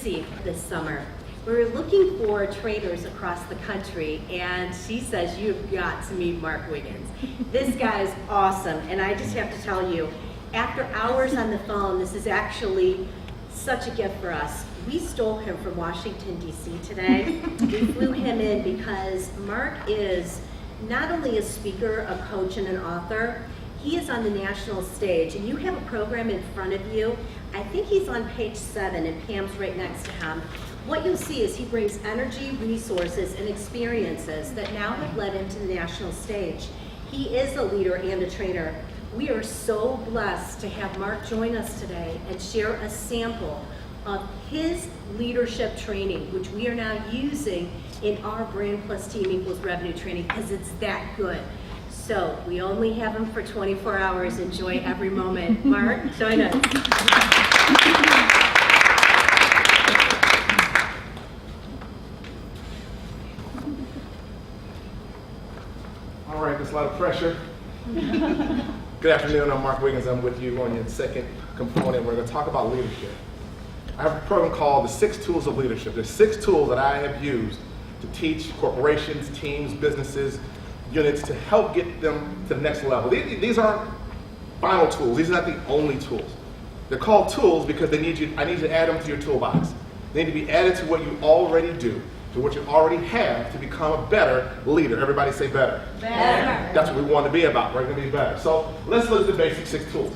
Tennessee this summer. We're looking for trainers across the country, and she says you've got to meet Mark Wiggins. This guy is awesome, and I just have to tell you, after hours on the phone, this is actually such a gift for us. We stole him from Washington, D.C. today. We flew him in because Mark is not only a speaker, a coach, and an author, he is on the national stage, and you have a program in front of you. I think he's on page 7, and Pam's right next to him. What you'll see is he brings energy, resources, and experiences that now have led him to the national stage. He is a leader and a trainer. We are so blessed to have Mark join us today and share a sample of his leadership training, which we are now using in our Brand Plus Team Equals Revenue training because it's that good. So we only have him for 24 hours. Enjoy every moment. Mark, join us. All right, there's a lot of pressure. Good afternoon, I'm Mark Wiggins. I'm with you on your second component. We're going to talk about leadership. I have a program called the 6 Tools of Leadership. There's 6 tools that I have used to teach corporations, teams, businesses, units to help get them to the next level. These aren't final tools. These are not the only tools. They're called tools because I need you to add them to your toolbox. They need to be added to what you already do, to what you already have to become a better leader. Everybody say better. Better. That's what we want to be about. We're going to be better. So let's look at the basic 6 tools.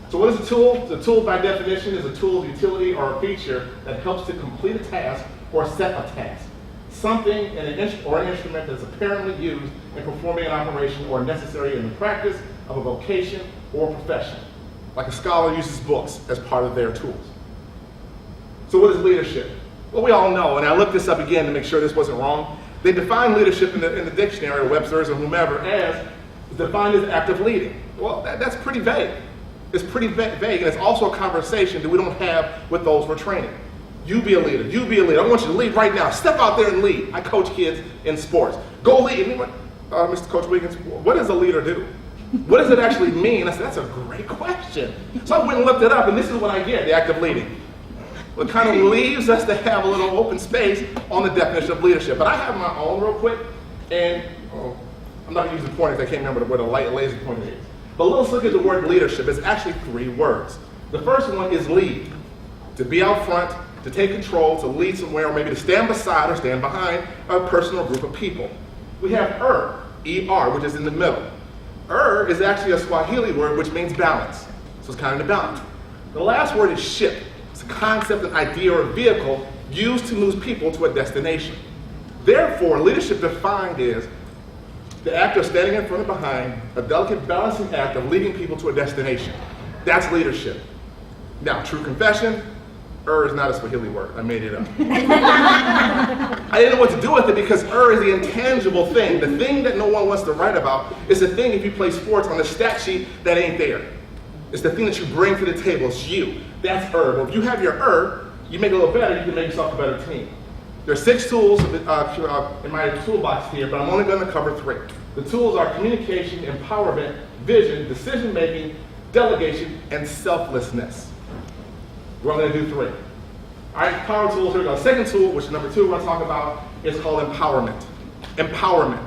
So what is a tool? The tool by definition is a tool of utility or a feature that helps to complete a task or set a task. Something an instrument that's apparently used in performing an operation or necessary in the practice of a vocation or profession. Like a scholar uses books as part of their tools. So what is leadership? Well, we all know, and I looked this up again to make sure this wasn't wrong. They define leadership in the dictionary, or Webster's or whomever, as defined as active leading. Well, that's pretty vague. It's pretty vague, and it's also a conversation that we don't have with those we're training. You be a leader. You be a leader. I want you to lead right now. Step out there and lead. I coach kids in sports. Go lead. Mr. Coach Wiggins, what does a leader do? What does it actually mean? I said, that's a great question. So I went and looked it up, and this is what I get, the active leading. Well, it kind of leaves us to have a little open space on the definition of leadership. But I have my own real quick, and I'm not going to use the pointers. I can't remember where the laser pointer is. But let's look at the word leadership. It's actually 3 words. The first one is lead, to be out front, to take control, to lead somewhere, or maybe to stand beside or stand behind a person or group of people. We have E-R, which is in the middle. Is actually a Swahili word which means balance. So it's kind of the balance. The last word is ship. It's a concept, an idea, or a vehicle used to move people to a destination. Therefore, leadership defined is the act of standing in front and behind, a delicate balancing act of leading people to a destination. That's leadership. Now, true confession, is not a Swahili word. I made it up. I didn't know what to do with it because is the intangible thing. The thing that no one wants to write about is the thing, if you play sports, on the stat sheet that ain't there. It's the thing that you bring to the table. It's you. That's Well, if you have your you make it a little better, you can make yourself a better team. There are 6 tools in my toolbox here, but I'm only going to cover 3. The tools are communication, empowerment, vision, decision-making, delegation, and selflessness. We're only going to do 3. All right, power tools, here we go. Second tool, which is number 2 we're going to talk about, is called empowerment. Empowerment.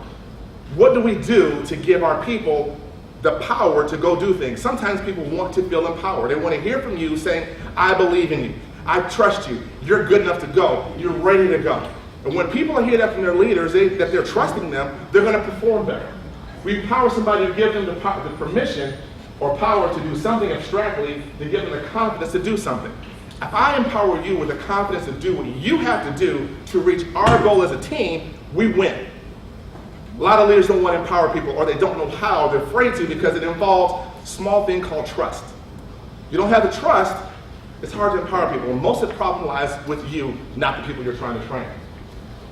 What do we do to give our people the power to go do things? Sometimes people want to feel empowered. They want to hear from you saying, I believe in you. I trust you. You're good enough to go. You're ready to go. And when people hear that from their leaders, that they're trusting them, they're going to perform better. We empower somebody to give them the permission or power to do something abstractly, to give them the confidence to do something. If I empower you with the confidence to do what you have to do to reach our goal as a team, we win. A lot of leaders don't want to empower people, or they don't know how. They're afraid to because it involves a small thing called trust. You don't have the trust, it's hard to empower people. And most of the problem lies with you, not the people you're trying to train.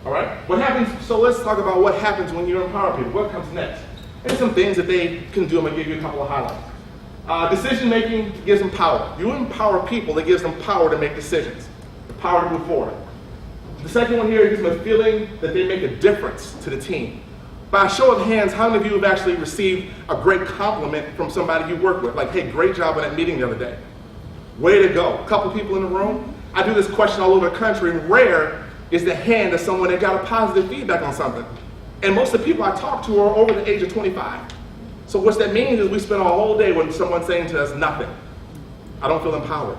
All right? What happens? So let's talk about what happens when you empower people. What comes next? There's some things that they can do. I'm going to give you a couple of highlights. Decision making gives them power. You empower people, it gives them power to make decisions, the power to move forward. The second one here gives them a feeling that they make a difference to the team. By a show of hands, how many of you have actually received a great compliment from somebody you work with? Like, hey, great job on that meeting the other day. Way to go. A couple people in the room. I do this question all over the country, and rare is the hand of someone that got a positive feedback on something. And most of the people I talk to are over the age of 25. So what that means is we spend our whole day when someone's saying to us, nothing. I don't feel empowered.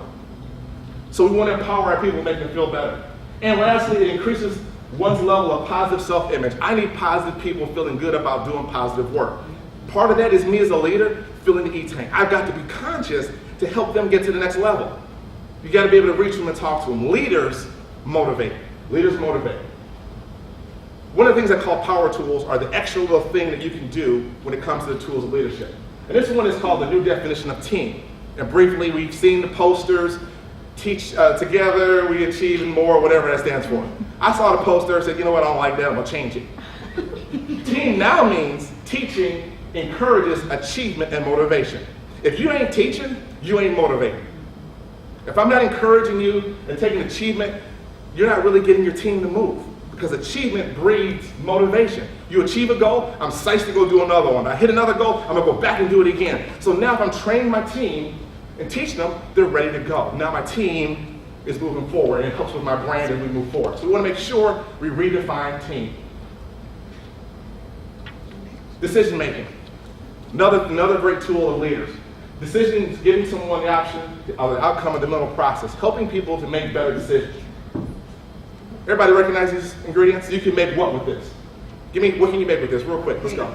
So we want to empower our people, make them feel better. And lastly, it increases one's level of positive self-image. I need positive people feeling good about doing positive work. Part of that is me as a leader filling the E-tank. I've got to be conscious to help them get to the next level. You got to be able to reach them and talk to them. Leaders motivate. Leaders motivate. One of the things I call power tools are the extra little thing that you can do when it comes to the tools of leadership. And this one is called the new definition of team. And briefly, we've seen the posters, teach together, we achieve and more, whatever that stands for. I saw the poster and said, you know what, I don't like that, I'm gonna change it. Team now means teaching encourages achievement and motivation. If you ain't teaching, you ain't motivating. If I'm not encouraging you and taking achievement, you're not really getting your team to move. Because achievement breeds motivation. You achieve a goal, I'm psyched to go do another one. I hit another goal, I'm gonna go back and do it again. So now if I'm training my team and teaching them, they're ready to go. Now my team is moving forward, and it helps with my brand as we move forward. So we wanna make sure we redefine team. Decision making. Another great tool of leaders. Decisions, giving someone the option of the outcome of the mental process, helping people to make better decisions. Everybody recognize these ingredients? You can make what with this? What can you make with this? Real quick, let's go.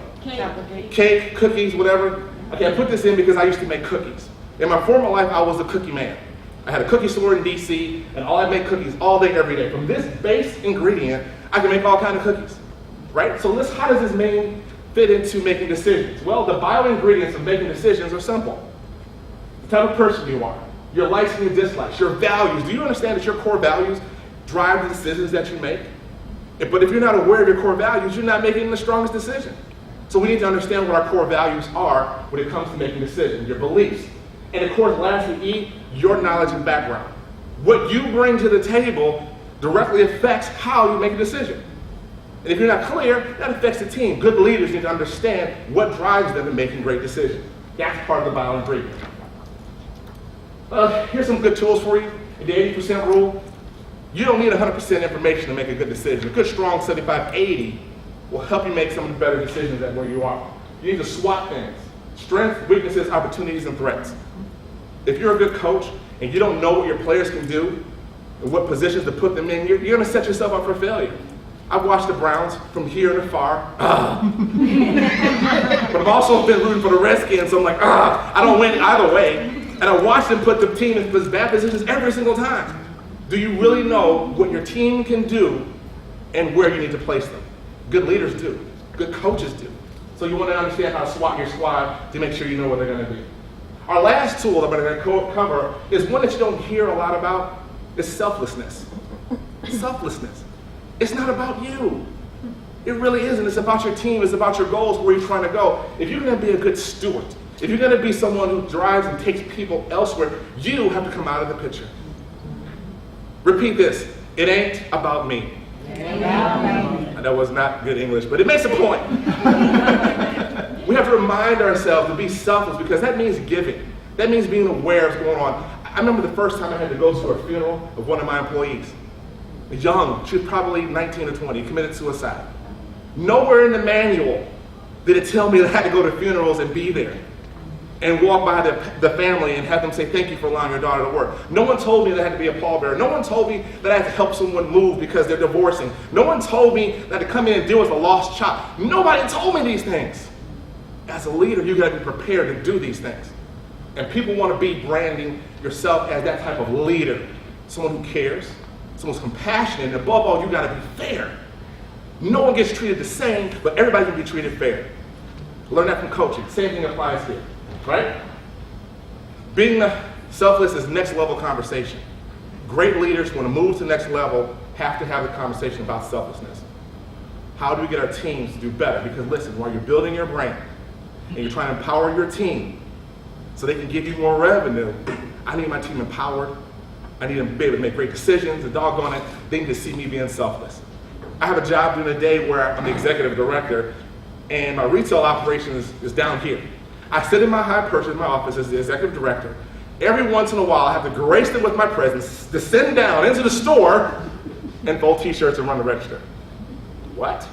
Cake, cookies, whatever. Okay, I put this in because I used to make cookies. In my former life, I was a cookie man. I had a cookie store in DC, and I'd make cookies all day, every day. From this base ingredient, I can make all kinds of cookies, right? So how does this fit into making decisions? Well, the bio-ingredients of making decisions are simple. The type of person you are, your likes and your dislikes, your values. Do you understand that your core values drive the decisions that you make? But if you're not aware of your core values, you're not making the strongest decision. So we need to understand what our core values are when it comes to making decisions, your beliefs. And of course, lastly, E, your knowledge and background. What you bring to the table directly affects how you make a decision. And if you're not clear, that affects the team. Good leaders need to understand what drives them in making great decisions. That's part of the bio-ingredient. Here's some good tools for you. The 80% rule. You don't need 100% information to make a good decision. A good, strong 75-80 will help you make some of the better decisions at where you are. You need to SWOT things. Strengths, weaknesses, opportunities, and threats. If you're a good coach and you don't know what your players can do and what positions to put them in, you're going to set yourself up for failure. I've watched the Browns from here and afar. But I've also been rooting for the Redskins, so I'm like, I don't win either way. And I watched them put the team in bad positions every single time. Do you really know what your team can do and where you need to place them? Good leaders do. Good coaches do. So you want to understand how to SWOT your squad to make sure you know what they're going to be. Our last tool that I'm going to cover is one that you don't hear a lot about, is selflessness. Selflessness. It's not about you. It really isn't. It's about your team. It's about your goals, where you're trying to go. If you're going to be a good steward, if you're going to be someone who drives and takes people elsewhere, you have to come out of the picture. Repeat this. It ain't about me. That was not good English, but it makes a point. We have to remind ourselves to be selfless, because that means giving. That means being aware of what's going on. I remember the first time I had to go to a funeral of one of my employees. Young, she was probably 19 or 20, committed suicide. Nowhere in the manual did it tell me that I had to go to funerals and be there and walk by the family and have them say, thank you for allowing your daughter to work. No one told me that I had to be a pallbearer. No one told me that I had to help someone move because they're divorcing. No one told me that I had to come in and deal with a lost child. Nobody told me these things. As a leader, you gotta be prepared to do these things. And people wanna be branding yourself as that type of leader, someone who cares, someone who's compassionate, and above all, you gotta be fair. No one gets treated the same, but everybody can be treated fair. Learn that from coaching. Same thing applies here, right? Being selfless is next level conversation. Great leaders who want to move to the next level have to have the conversation about selflessness. How do we get our teams to do better? Because listen, while you're building your brand and you're trying to empower your team so they can give you more revenue, I need my team empowered. I need them to be able to make great decisions, and doggone it, they need to see me being selfless. I have a job during the day where I'm the executive director, and my retail operation is down here. I sit in my high purchase in my office as the executive director, every once in a while I have to grace them with my presence, descend down into the store and fold t-shirts and run the register. What?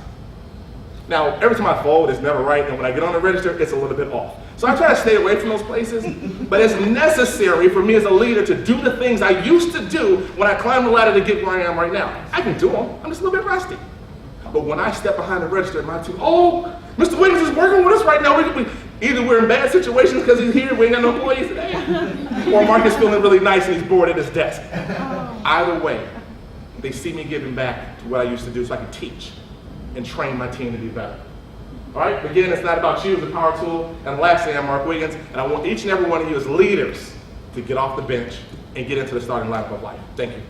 Now, every time I fold, it's never right, and when I get on the register, it's a little bit off. So I try to stay away from those places, but it's necessary for me as a leader to do the things I used to do when I climbed the ladder to get where I am right now. I can do them, I'm just a little bit rusty. But when I step behind the register, my team, oh, Mr. Wiggins is working with us right now. Either we're in bad situations because he's here, we ain't got no employees today, or Mark is feeling really nice and he's bored at his desk. Either way, they see me giving back to what I used to do so I can teach and train my team to be better. All right, again, it's not about you as a power tool. And lastly, I'm Mark Wiggins, and I want each and every one of you as leaders to get off the bench and get into the starting lineup of life. Thank you.